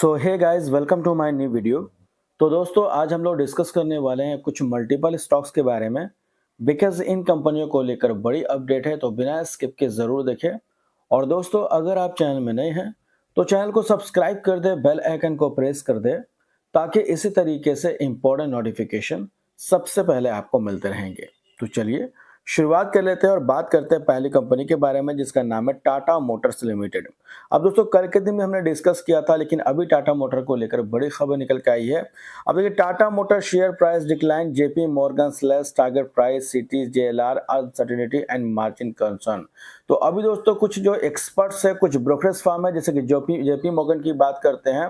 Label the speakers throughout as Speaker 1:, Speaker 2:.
Speaker 1: So hey guys, welcome to my new video. तो दोस्तों, आज हम लोग डिस्कस करने वाले हैं कुछ मल्टीपल स्टॉक्स के बारे में। बिकॉज इन कंपनियों को लेकर बड़ी अपडेट है, तो बिना स्किप के ज़रूर देखें। और दोस्तों, अगर आप चैनल में नए हैं तो चैनल को सब्सक्राइब कर दें, बेल आइकन को प्रेस कर दें, ताकि इसी तरीके से इम्पोर्टेंट नोटिफिकेशन सबसे पहले आपको मिलते रहेंगे। तो चलिए शुरुआत कर लेते हैं और बात करते हैं पहली कंपनी के बारे में, जिसका नाम है टाटा मोटर्स लिमिटेड। अब दोस्तों, कल के दिन में हमने डिस्कस किया था, लेकिन अभी टाटा मोटर को लेकर बड़ी खबर निकल के आई है। अब देखिए, Tata motor share price decline, JP Morgan slash target price, city JLR uncertainty and margin concern. तो अभी दोस्तों, कुछ जो एक्सपर्ट्स है, कुछ ब्रोकरेज फर्म है, जैसे कि जेपी मॉर्गन की बात करते हैं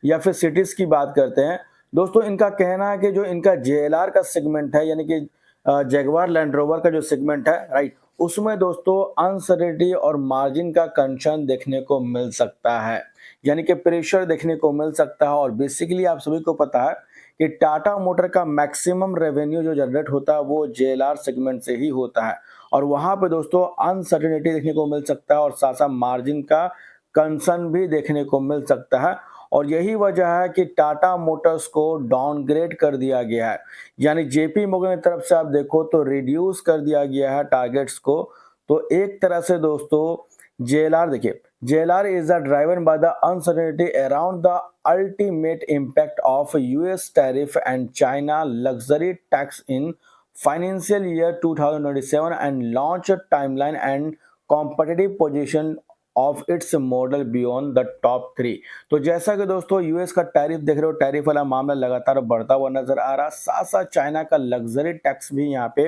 Speaker 1: या फिर सिटीज की बात करते हैं। दोस्तों, इनका कहना है कि जो इनका जेएलआर का सेगमेंट है, यानी कि जगुआर लैंड रोवर का जो सेगमेंट है, राइट, उसमें दोस्तों अनसर्टेनिटी और मार्जिन का कंसर्न देखने को मिल सकता है, यानी कि प्रेशर देखने को मिल सकता है। और बेसिकली आप सभी को पता है कि टाटा मोटर का मैक्सिमम रेवेन्यू जो जनरेट होता है वो जेएलआर सेगमेंट से ही होता है, और वहां पे दोस्तों अनसर्टेनिटी देखने को मिल सकता है और साथ साथ मार्जिन का कंसर्न भी देखने को मिल सकता है। और यही वजह है कि टाटा मोटर्स को डाउनग्रेड कर दिया गया है, यानी जेपी मोर्गन की तरफ से आप देखो तो रिड्यूस कर दिया गया है टारगेट्स को। तो एक तरह से दोस्तों जेएलआर देखिए, JLR is the driven by the uncertainty around the ultimate impact of US tariff and China luxury tax in financial year 2027 and launch timeline and competitive position of its model beyond the top 3। तो जैसा कि दोस्तों US का tariff देख रहे हो, tariff वाला मामला लगातार बढ़ता हुआ नजर आ रहा, साथ साथ चाइना का लग्जरी टैक्स भी यहाँ पे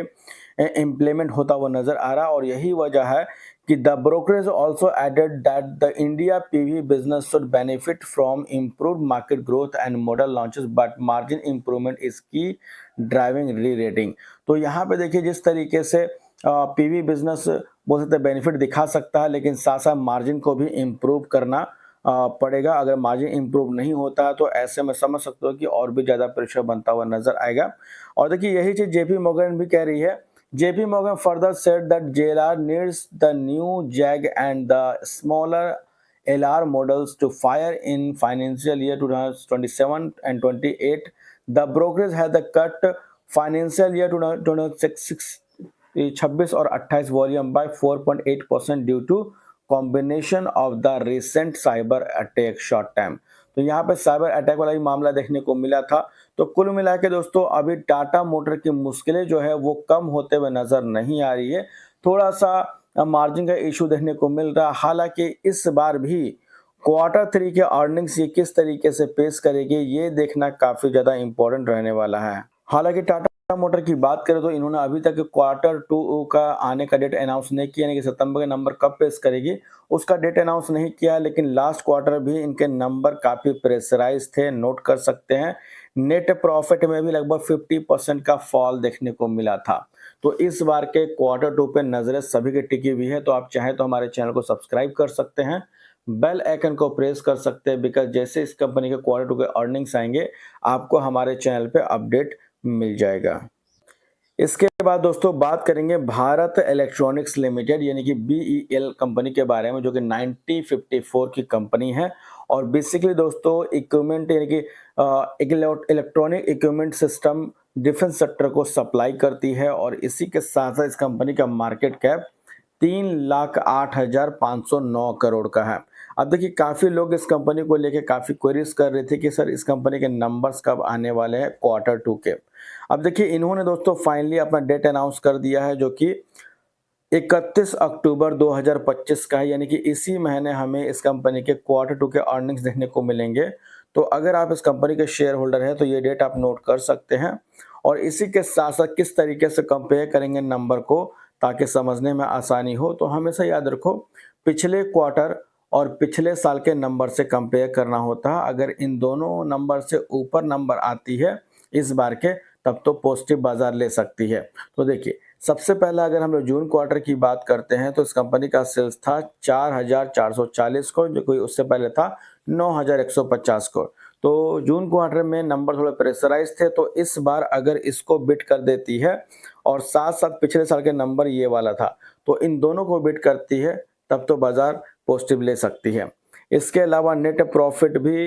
Speaker 1: इम्प्लीमेंट होता हुआ नजर आ रहा। और यही वजह है कि the brokerage also added that the India PV business should benefit from improved market growth and model launches, but margin improvement is key driving rerating. तो यहाँ पे देखिए, जिस तरीके से पीवी बिजनेस बोल सकते बेनिफिट दिखा सकता है, लेकिन साथ साथ मार्जिन को भी इम्प्रूव करना पड़ेगा। अगर मार्जिन इम्प्रूव नहीं होता है तो ऐसे में समझ सकते हो कि और भी ज़्यादा प्रेशर बनता हुआ नजर आएगा। और देखिए, यही चीज़ जेपी मॉर्गन भी कह रही है। JP Morgan further said that JLR needs the new zag and the smaller LR models to fire in financial year 2027 and 28. The brokerage had the cut financial year 2026 और 28 volume by 4.8% due to combination of the recent cyber attack short time. तो यहाँ पे cyber attack वाला भी मामला देखने को मिला था। तो कुल मिला के दोस्तों, अभी टाटा मोटर की मुश्किलें जो है वो कम होते हुए नजर नहीं आ रही है। थोड़ा सा मार्जिन का इशू देखने को मिल रहा है। हालांकि इस बार भी Q3 के अर्निंग्स ये किस तरीके से पेश करेगी, ये देखना काफी ज्यादा इंपॉर्टेंट रहने वाला है। हालांकि टाटा मोटर की बात करें तो इन्होंने अभी तक Q2 का आने का डेट अनाउंस नहीं किया, यानी कि सितंबर के नंबर कब पेश करेगी उसका डेट अनाउंस नहीं किया। लेकिन लास्ट क्वार्टर भी इनके नंबर काफी प्रेशराइज थे, नोट कर सकते हैं। नेट प्रॉफिट में भी लगभग 50% का फॉल देखने को मिला था। तो इस बार के Q2 पे नजरें सभी की टिकी हुई है। तो आप चाहें तो हमारे चैनल को सब्सक्राइब कर सकते हैं, बेल आइकन को प्रेस कर सकते हैं, बिकॉज जैसे इस कंपनी के Q2 के अर्निंग्स आएंगे आपको हमारे चैनल पे अपडेट मिल जाएगा। इसके बाद दोस्तों बात करेंगे भारत इलेक्ट्रॉनिक्स लिमिटेड, यानी कि BEL कंपनी के बारे में, जो कि 1954 की कंपनी है। और बेसिकली दोस्तों इक्विपमेंट, यानी कि electronic equipment system defence sector को सप्लाई करती है। और इसी के साथ साथ इस कंपनी का मार्केट कैप 3,08,509 करोड़ का है। अब देखिए, काफी लोग इस कंपनी को लेके काफी क्वेरीज कर रहे थे कि सर इस कंपनी के नंबर्स कब आने वाले हैं Q2 के। अब देखिए, इन्होंने दोस्तों फाइनली अपना डेट अनाउंस कर दिया है, जो कि 31 अक्टूबर 2025 का है, यानी कि इसी महीने हमें इस कंपनी के Q2 के अर्निंग्स देखने को मिलेंगे। तो अगर आप इस कंपनी के शेयर होल्डर हैं तो ये डेट आप नोट कर सकते हैं। और इसी के साथ साथ किस तरीके से कंपेयर करेंगे नंबर को ताकि समझने में आसानी हो, तो हमेशा याद रखो पिछले क्वार्टर और पिछले साल के नंबर से कंपेयर करना होता है। अगर इन दोनों नंबर से ऊपर नंबर आती है इस बार के, तब तो पॉजिटिव बाजार ले सकती है। तो देखिए, सबसे पहले अगर हम लोग जून क्वार्टर की बात करते हैं तो इस कंपनी का सेल्स था 4,440 करोड़, जो कोई उससे पहले था 9,150 करोड़। तो जून क्वार्टर में नंबर थोड़े प्रेशराइज थे, तो इस बार अगर इसको बिट कर देती है और साथ साथ पिछले साल के नंबर ये वाला था, तो इन दोनों को बिट करती है, तब तो बाजार पॉजिटिव ले सकती है। इसके अलावा नेट प्रॉफिट भी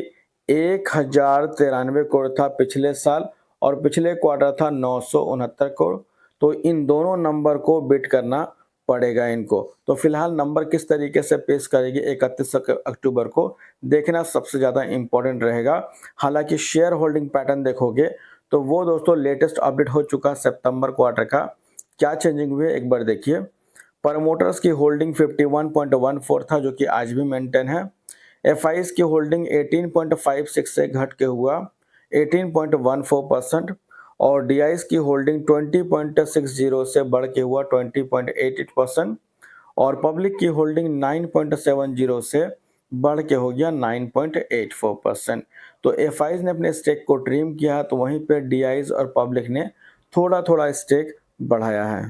Speaker 1: 1093 करोड़ था पिछले साल और पिछले क्वार्टर था 969 करोड़। तो इन दोनों नंबर को बीट करना पड़ेगा इनको। तो फिलहाल नंबर किस तरीके से पेश करेगी 31 अक्टूबर को देखना सबसे ज़्यादा इम्पोर्टेंट रहेगा। हालांकि शेयर होल्डिंग पैटर्न देखोगे तो वो दोस्तों लेटेस्ट अपडेट हो चुका सितंबर क्वार्टर का। क्या चेंजिंग हुई है एक बार देखिए। प्रमोटर्स की होल्डिंग 51.14 था जो कि आज भी मेंटेन है। एफआईज की होल्डिंग 18.56 से घट के हुआ 18.14% और डीआईज की होल्डिंग 20.60 से बढ़ के हुआ 20.88% और पब्लिक की होल्डिंग 9.70 से बढ़ के हो गया 9.84%। तो एफआईज ने अपने स्टेक को ट्रिम किया तो वहीं पे डीआईज और पब्लिक ने थोड़ा थोड़ा स्टेक बढ़ाया है।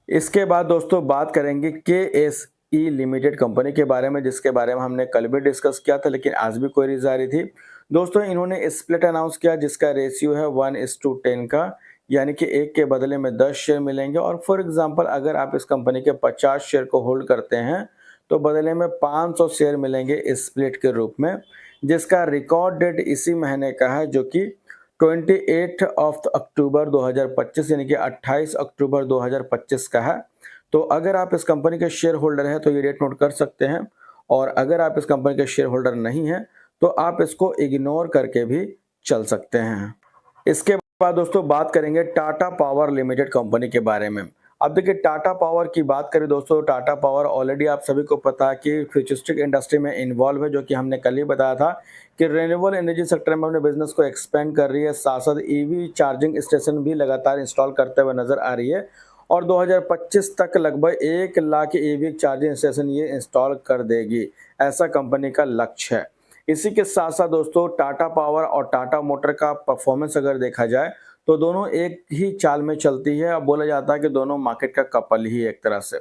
Speaker 1: इसके बाद दोस्तों बात करेंगे केएसई लिमिटेड कंपनी के बारे में, जिसके बारे में हमने कल भी डिस्कस किया था लेकिन आज भी क्वेरीज आ रही थी। दोस्तों इन्होंने स्प्लिट अनाउंस किया जिसका रेशियो है 1:10 का, यानी कि एक के बदले में 10 शेयर मिलेंगे। और फॉर एग्जांपल अगर आप इस कंपनी के 50 शेयर को होल्ड करते हैं तो बदले में 500 शेयर मिलेंगे स्प्लिट के रूप में, जिसका रिकॉर्ड डेट इसी महीने का है जो कि 28 अक्टूबर 2025 यानी कि 28 अक्टूबर 2025 का है। तो अगर आप इस कंपनी के शेयर होल्डर हैं तो ये डेट नोट कर सकते हैं और अगर आप इस कंपनी के शेयर होल्डर नहीं हैं तो आप इसको इग्नोर करके भी चल सकते हैं। इसके बाद दोस्तों बात करेंगे टाटा पावर लिमिटेड कंपनी के बारे में। अब देखिए टाटा पावर की बात करें दोस्तों, टाटा पावर ऑलरेडी आप सभी को पता है कि फ्यूचरिस्टिक इंडस्ट्री में इन्वॉल्व है, जो कि हमने कल ही बताया था कि रिन्यूएबल एनर्जी सेक्टर में अपने बिजनेस को एक्सपेंड कर रही है। साथ साथ ईवी चार्जिंग स्टेशन भी लगातार इंस्टॉल करते हुए नजर आ रही है और 2025 तक लगभग 1 लाख ईवी चार्जिंग स्टेशन ये इंस्टॉल कर देगी, ऐसा कंपनी का लक्ष्य है। इसी के साथ साथ दोस्तों टाटा पावर और टाटा मोटर का परफॉर्मेंस अगर देखा जाए तो दोनों एक ही चाल में चलती है। अब बोला जाता है कि दोनों मार्केट का कपल ही एक तरह से।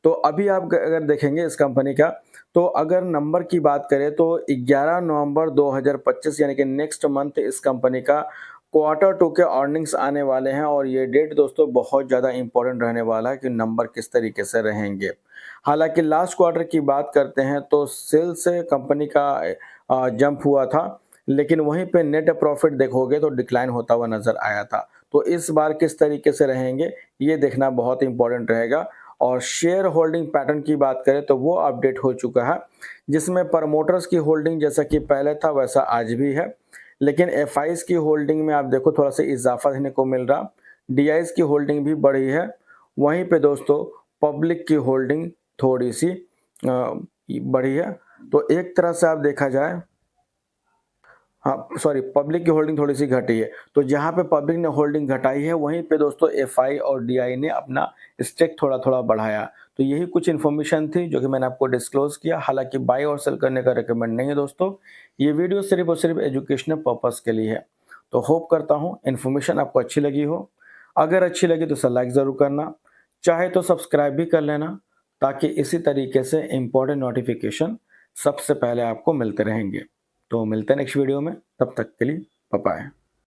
Speaker 1: तो अभी आप अगर देखेंगे इस कंपनी का तो अगर नंबर की बात करें तो 11 नवंबर 2025 यानी कि नेक्स्ट मंथ इस कंपनी का क्वार्टर 2 के अर्निंग्स आने वाले हैं और ये डेट दोस्तों बहुत ज़्यादा इंपॉर्टेंट रहने वाला है कि नंबर किस तरीके से रहेंगे। हालांकि लास्ट क्वार्टर की बात करते हैं तो सेल से कंपनी का जंप हुआ था, लेकिन वहीं पे नेट प्रॉफिट देखोगे तो डिक्लाइन होता हुआ नजर आया था। तो इस बार किस तरीके से रहेंगे ये देखना बहुत इंपॉर्टेंट रहेगा। और शेयर होल्डिंग पैटर्न की बात करें तो वो अपडेट हो चुका है, जिसमें प्रमोटर्स की होल्डिंग जैसा कि पहले था वैसा आज भी है, लेकिन एफआईज की होल्डिंग में आप देखो थोड़ा सा इजाफा देखने को मिल रहा। डीआईज की होल्डिंग भी बढ़ी है, वहीं पे दोस्तों पब्लिक की होल्डिंग थोड़ी सी बढ़ी है। तो एक तरह से आप देखा जाए, हाँ सॉरी, पब्लिक की होल्डिंग थोड़ी सी घटी है। तो जहाँ पे पब्लिक ने होल्डिंग घटाई है वहीं पे दोस्तों एफआई और डीआई ने अपना स्टेक थोड़ा थोड़ा बढ़ाया। तो यही कुछ इन्फॉर्मेशन थी जो कि मैंने आपको डिस्क्लोज किया। हालांकि बाय और सेल करने का रिकमेंड नहीं है दोस्तों, ये वीडियो सिर्फ और सिर्फ एजुकेशनल पर्पज़ के लिए है। तो होप करता हूँ इन्फॉर्मेशन आपको अच्छी लगी हो। अगर अच्छी लगी तो इसे लाइक ज़रूर करना, चाहे तो सब्सक्राइब भी कर लेना, ताकि इसी तरीके से इम्पोर्टेंट नोटिफिकेशन सबसे पहले आपको मिलते रहेंगे। तो मिलते हैं नेक्स्ट वीडियो में, तब तक के लिए बाय बाय।